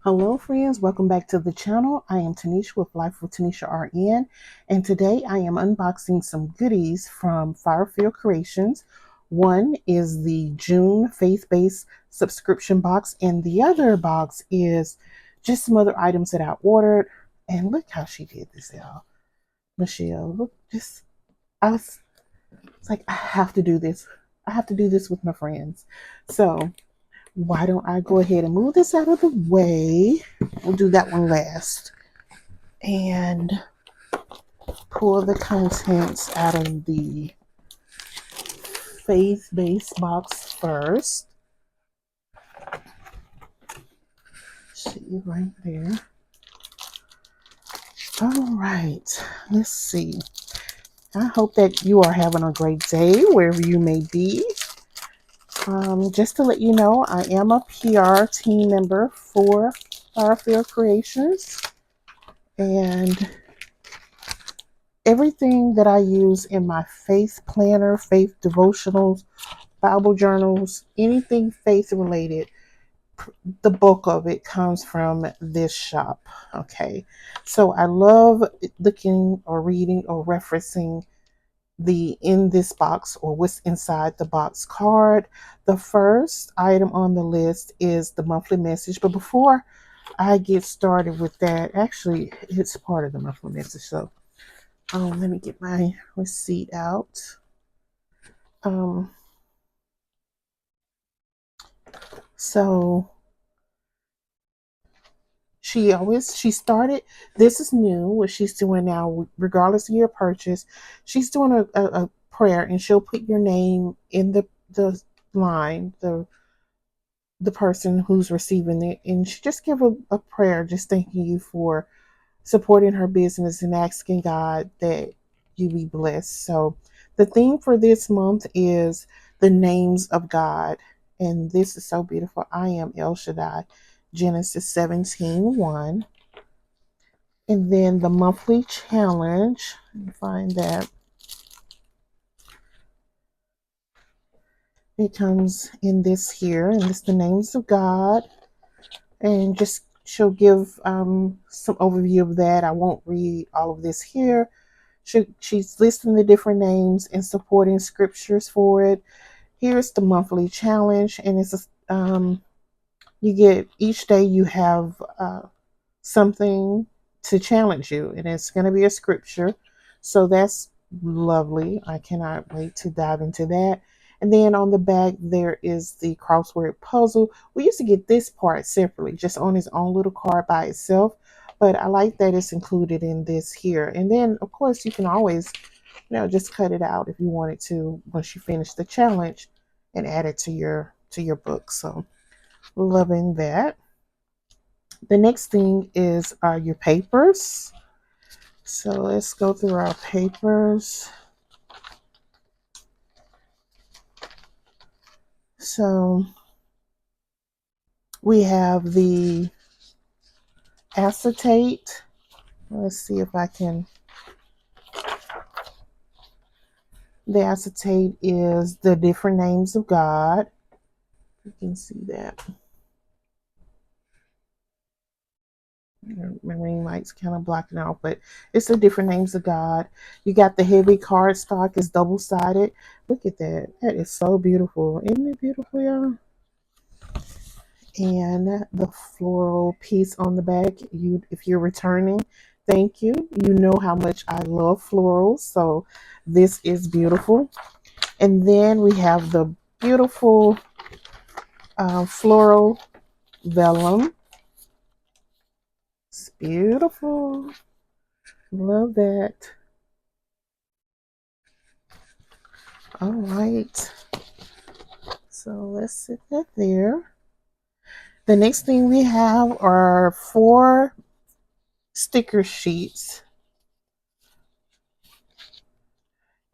Hello friends, welcome back to the channel. I am Tanisha with Life with Tanisha RN, and today I am unboxing some goodies from Firefield Creations. One is the June faith-based subscription box, and the other box is just some other items that I ordered. And look how she did this, y'all. Michelle, look, just I was it's like I have to do this. I have to do this with my friends. So why don't I go ahead and move this out of the way? We'll do that one last. And pull the contents out of the faith-based box first. See right there. All right, let's see. I hope that you are having a great day wherever you may be. Just to let you know, I am a PR team member for Firefield Creations, and everything that I use in my faith planner, faith devotionals, Bible journals, anything faith related, the bulk of it comes from this shop. Okay. So I love looking or reading or referencing the in this box or what's inside the box card. The first item on the list is the monthly message. But before I get started with that, actually, it's part of the monthly message. So let me get my receipt out. Um, so she started, this is new, what she's doing now, regardless of your purchase. She's doing a prayer, and she'll put your name in the line, the person who's receiving it, and she just give a prayer, just thanking you for supporting her business and asking God that you be blessed. So the theme for this month is the names of God. And this is so beautiful. I am El Shaddai, Genesis 17:1. And then the monthly challenge, let me find that. It comes in this here, and it's the names of God. And just she'll give some overview of that. I won't read all of this here. She's listing the different names and supporting scriptures for it. Here's the monthly challenge, and it's you get each day you have something to challenge you, and it's going to be a scripture. So that's lovely. I cannot wait to dive into that. And then on the back, there is the crossword puzzle. We used to get this part separately, just on its own little card by itself. But I like that it's included in this here. And then, of course, you can always, just cut it out if you wanted to once you finish the challenge and add it to your book. So loving that. The next thing is your papers. So let's go through our papers. So we have the acetate. Let's see if I can. The acetate is the different names of God. You can see that. My ring light's kind of blocking out, but it's the different names of God. You got the heavy cardstock, is double-sided. Look at that. That is so beautiful. Isn't it beautiful, y'all? And the floral piece on the back. If you're returning, thank you. You know how much I love florals, so this is beautiful. And then we have the beautiful floral vellum. It's beautiful. Love that. All right. So let's sit that there. The next thing we have are 4 sticker sheets.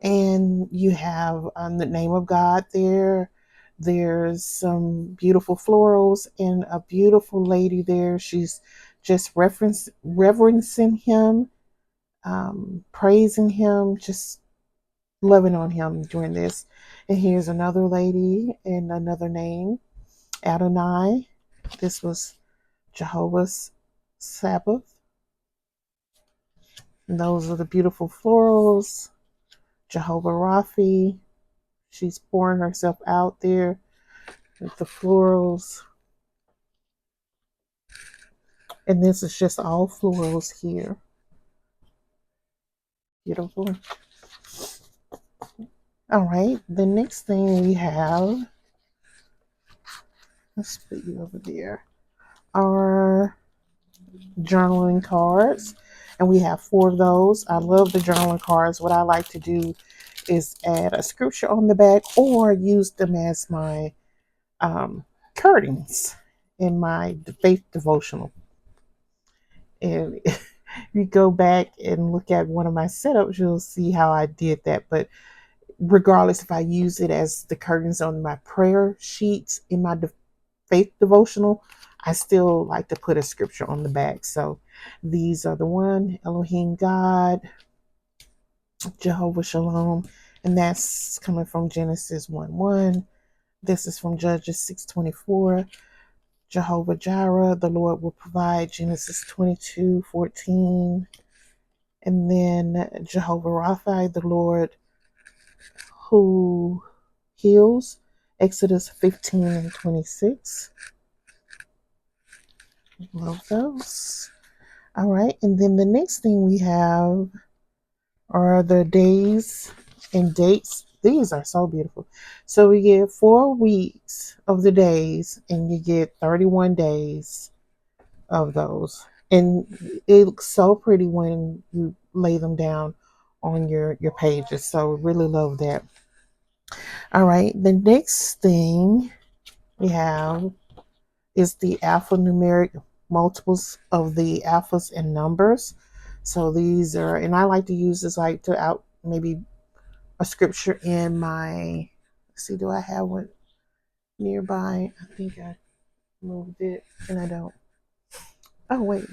And you have the name of God there. There's some beautiful florals and a beautiful lady there. She's just reverencing him, praising him, just loving on him during this. And here's another lady and another name, Adonai. This was Jehovah's Sabbath. And those are the beautiful florals. Jehovah Rapha. She's pouring herself out there with the florals. And this is just all florals here. Beautiful. All right. The next thing we have, let's put you over there, are journaling cards. And we have 4 of those. I love the journaling cards. What I like to do is add a scripture on the back or use them as my curtains in my faith devotional. And if you go back and look at one of my setups, you'll see how I did that. But regardless if I use it as the curtains on my prayer sheets in my faith devotional, I still like to put a scripture on the back. So these are the one: Elohim God, Jehovah Shalom, and that's coming from Genesis 1:1. This is from Judges 6:24. Jehovah Jireh, the Lord will provide, Genesis 22:14. And then Jehovah Rapha, the Lord who heals, Exodus 15:26. Love those. All right, and then the next thing we have are the days and dates. These are so beautiful. So we get 4 weeks of the days, and you get 31 days of those. And it looks so pretty when you lay them down on your pages. So really love that. All right, the next thing we have is the alphanumeric multiples of the alphas and numbers. So these are, and I like to use this like to out maybe a scripture in my, let's see, do I have one nearby? I think I moved it and I don't. Oh, wait.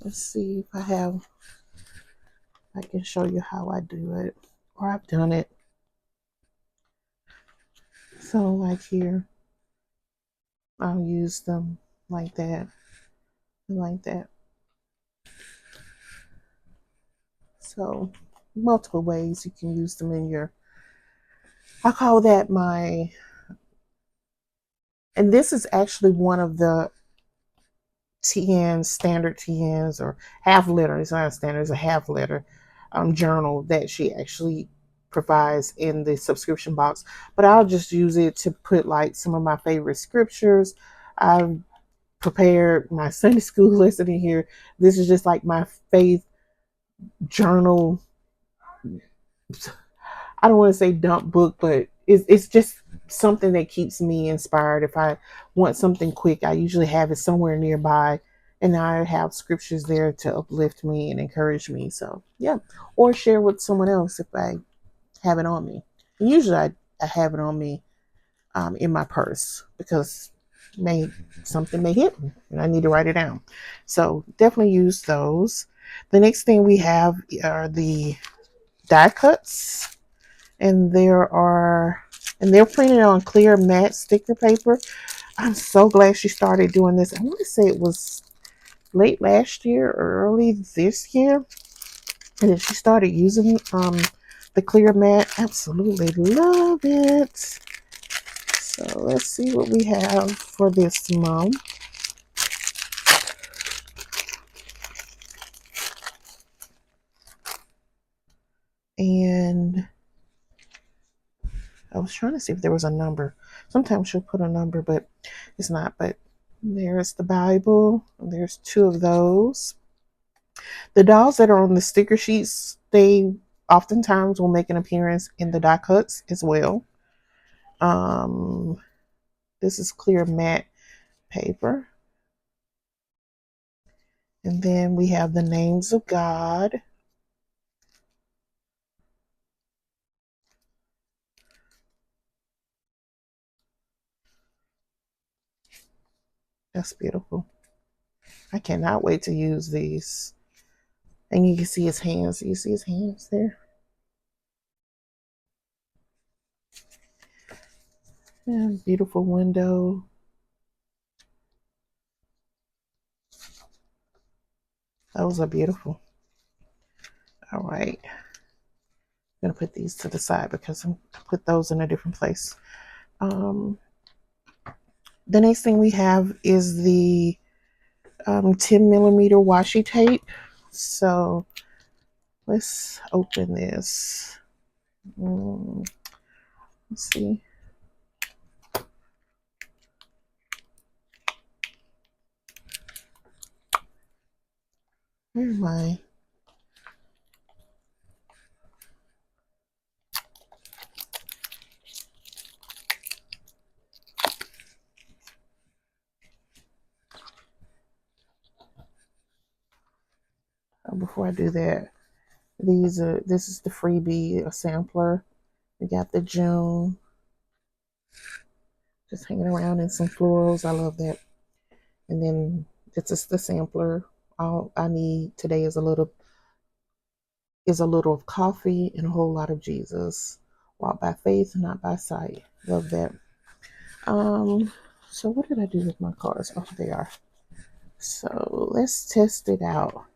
Let's see if I can show you how I do it, or I've done it. So like here, I'll use them like that, like that. So multiple ways you can use them in your, I call that my, and this is actually one of the TNs, standard TNs, or half letter. It's not a standard, it's a half letter journal that she actually provides in the subscription box. But I'll just use it to put like some of my favorite scriptures. I've prepared my Sunday school lesson in here. This is just like my faith journal. I don't want to say dump book, but it's just something that keeps me inspired. If I want something quick, I usually have it somewhere nearby, and I have scriptures there to uplift me and encourage me. So yeah, or share with someone else if I have it on me. And usually I have it on me in my purse because something may hit me and I need to write it down. So definitely use those. The next thing we have are the die cuts, and they're printed on clear matte sticker paper. I'm so glad she started doing this. I want to say it was late last year or early this year, and then she started using the clear matte. Absolutely love it. So let's see what we have for this month. And I was trying to see if there was a number. Sometimes she'll put a number, but it's not. But there's the Bible. There's 2 of those. The dolls that are on the sticker sheets, they oftentimes will make an appearance in the die cuts as well. This is clear matte paper. And then we have the names of God. That's beautiful. I cannot wait to use these. And you can see his hands. You see his hands there? Yeah, beautiful window. Those are beautiful. All right. I'm going to put these to the side because I put those in a different place. The next thing we have is the 10 millimeter washi tape. So let's open this. Let's see. Where am I? Before I do that, this is the freebie, a sampler. We got the June, just hanging around in some florals. I love that. And then this is the sampler. All I need today is a little of coffee and a whole lot of Jesus. Walk by faith, not by sight. Love that. So what did I do with my cards? Oh, they are. So let's test it out.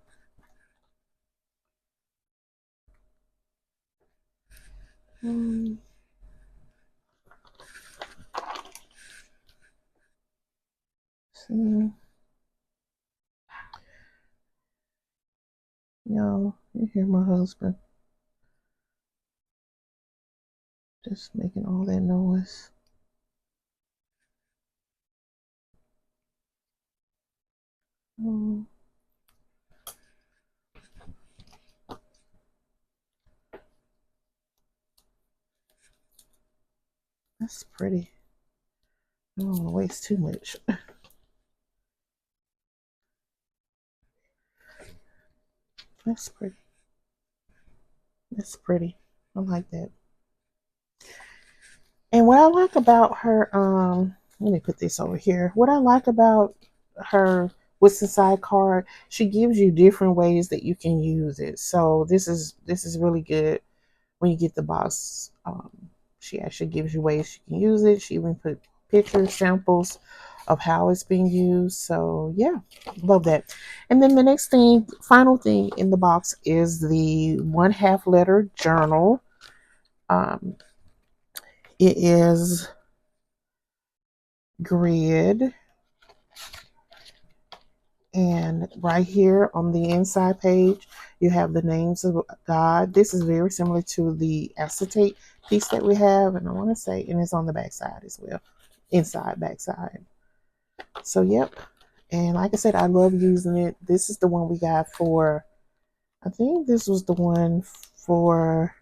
See, y'all, you hear my husband just making all that noise. That's pretty. I don't want to waste too much. That's pretty. That's pretty. I like that. And what I like about her, let me put this over here. What I like about her What's Inside card, she gives you different ways that you can use it. So this is really good when you get the box. She actually gives you ways you can use it. She even put pictures, samples of how it's being used. So yeah, love that. And then the next thing, final thing in the box is the 1/2 letter journal. It is grid, and right here on the inside page you have the names of God. This is very similar to the acetate piece that we have, and I want to say, and it's on the back side as well, inside, back side. So yep, and like I said, I love using it. This is the one we got for, I think this was the one for,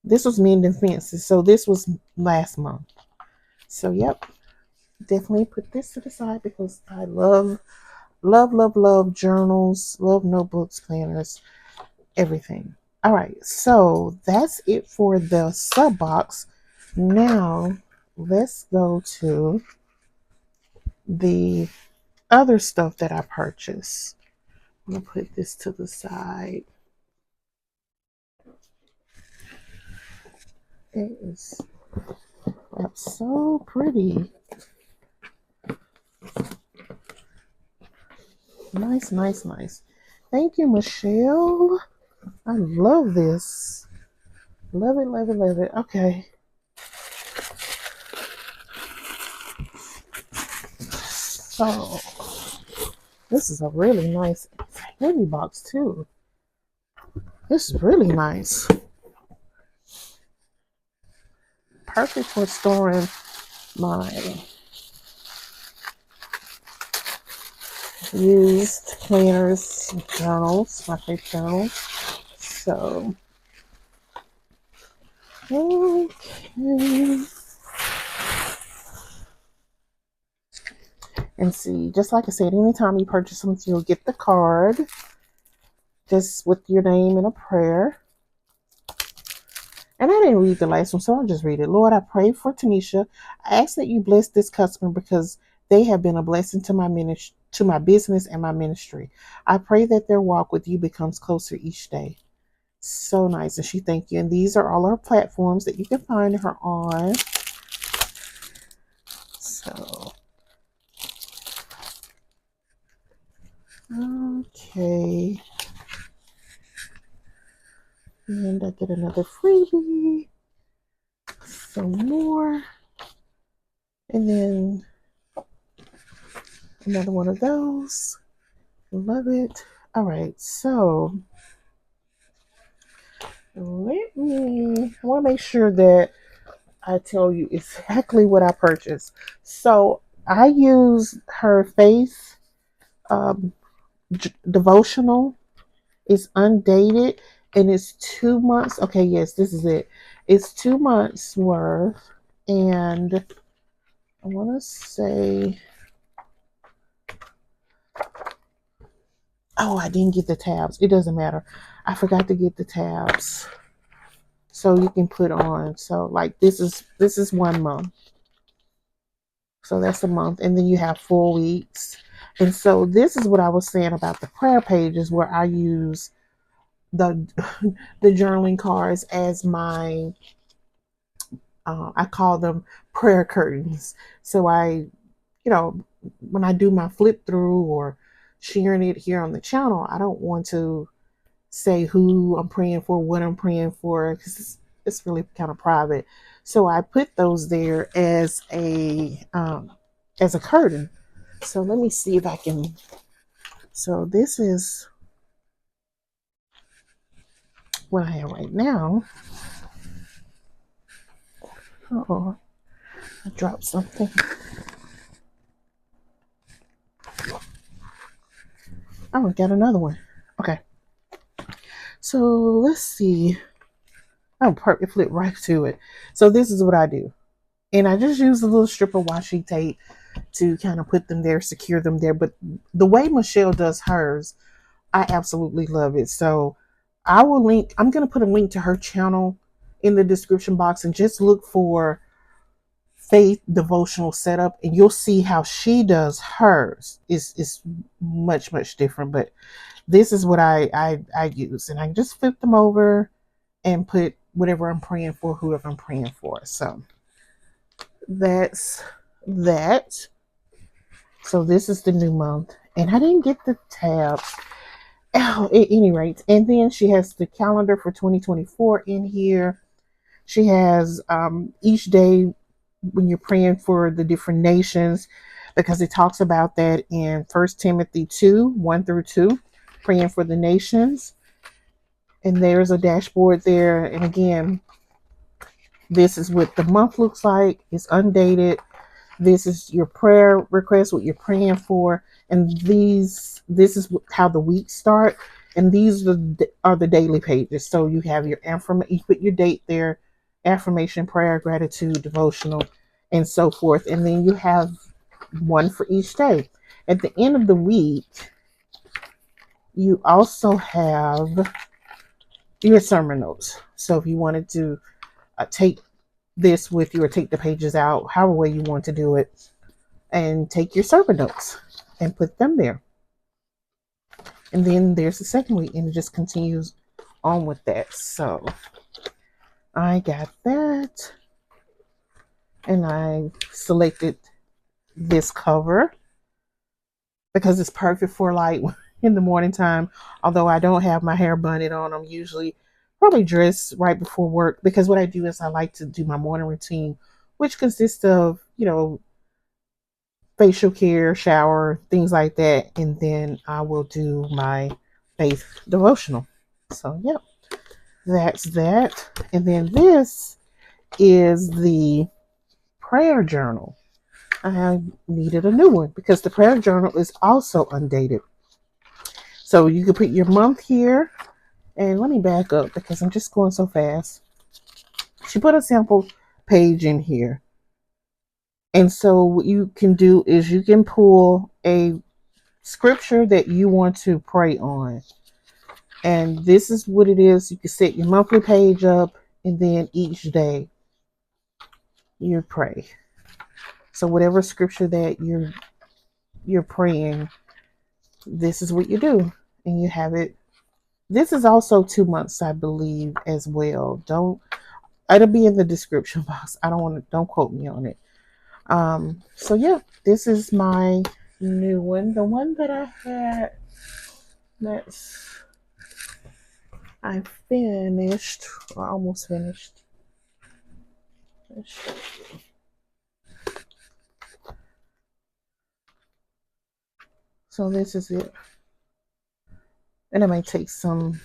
this was Mending Fences, so this was last month. So yep, definitely put this to the side because I love journals, love notebooks, planners, everything. All right, so that's it for the sub box. Now let's go to the other stuff that I purchased. I'm gonna put this to the side. It is so pretty. Nice, nice, nice. Thank you, Michelle. I love this. Love it, love it, love it. Okay. So, this is a really nice, heavy box too. This is really nice. Perfect for storing my used planners, journals, my favorite journals. So, okay. And see, just like I said, anytime you purchase something, you'll get the card just with your name and a prayer. And I didn't read the last one, so I'll just read it. Lord, I pray for Tanisha. I ask that you bless this customer because they have been a blessing to my ministry, to my business and my ministry. I pray that their walk with you becomes closer each day. So nice. And she thanked you. And these are all her platforms that you can find her on. So, okay. I get another freebie, some more, and then another one of those. Love it. All right, so I want to make sure that I tell you exactly what I purchased. So I use her faith um, devotional. It's undated and it's 2 months. Okay, yes, this is it. It's 2 months worth. And I want to say, oh, I didn't get the tabs. It doesn't matter. I forgot to get the tabs. So you can put on. So like this is 1 month. So that's a month. And then you have 4 weeks. And so this is what I was saying about the prayer pages where I use the the journaling cards as my I call them prayer curtains. So when I do my flip through or sharing it here on the channel, I don't want to say who I'm praying for, what I'm praying for, because it's really kind of private. So I put those there as a curtain. So let me see if I can. So this is what I have right now. Oh, I dropped something. Oh, I got another one. Okay. So let's see. Oh, perfect. Flip right to it. So this is what I do. And I just use a little strip of washi tape to kind of put them there, secure them there. But the way Michelle does hers, I absolutely love it. So I'm going to put a link to her channel in the description box and just look for faith devotional setup and you'll see how she does hers. Is much, much different. But this is what I use. And I just flip them over and put whatever I'm praying for, whoever I'm praying for. So that's that. So this is the new month. And I didn't get the tabs. Oh, at any rate. And then she has the calendar for 2024 in here. She has each day when you're praying for the different nations, because it talks about that in 1 Timothy 2:1-2, praying for the nations. And there's a dashboard there. And again, this is what the month looks like. It's undated. This is your prayer request, what you're praying for. And this is how the weeks start. And these are the daily pages. So you have your you put your date there, affirmation, prayer, gratitude, devotional, and so forth. And then you have one for each day. At the end of the week, you also have your sermon notes. So if you wanted to take this with you or take the pages out, however way you want to do it, and take your sermon notes and put them there. And then there's the second week, and it just continues on with that. So I got that, and I selected this cover because it's perfect for like in the morning time. Although I don't have my hair bunted on, I'm usually probably dressed right before work, because what I do is I like to do my morning routine, which consists of, facial care, shower, things like that. And then I will do my faith devotional. So, yep, that's that. And then this is the prayer journal. I needed a new one because the prayer journal is also undated. So you can put your month here. And let me back up because I'm just going so fast. She put a sample page in here. And so what you can do is you can pull a scripture that you want to pray on. And this is what it is. You can set your monthly page up, and then each day you pray. So whatever scripture that you're praying, this is what you do. And you have it. This is also 2 months, I believe, as well. It'll be in the description box. Don't quote me on it. So yeah, this is my new one. The one that I had, I finished, or almost finished. So this is it. And I may take some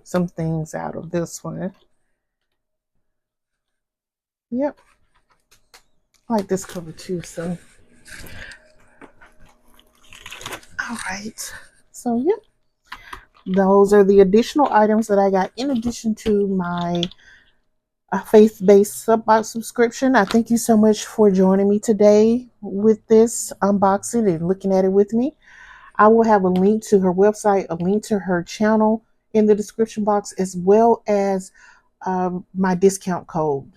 things out of this one. Yep. I like this cover too, so all right. So yep. Those are the additional items that I got in addition to my faith-based sub-box subscription. I thank you so much for joining me today with this unboxing and looking at it with me. I will have a link to her website, a link to her channel in the description box, as well as my discount code.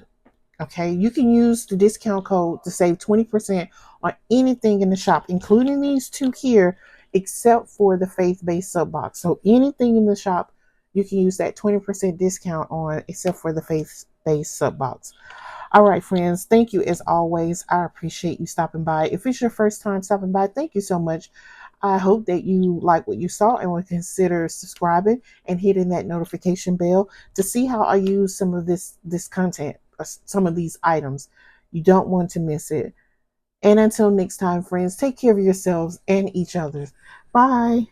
Okay, you can use the discount code to save 20% on anything in the shop, including these two here, except for the faith-based sub box. So anything in the shop, you can use that 20% discount on, except for the faith-based sub box. All right, friends, thank you as always. I appreciate you stopping by. If it's your first time stopping by, thank you so much. I hope that you like what you saw and will consider subscribing and hitting that notification bell to see how I use some of this content, some of these items. You don't want to miss it. And until next time, friends, take care of yourselves and each other. Bye.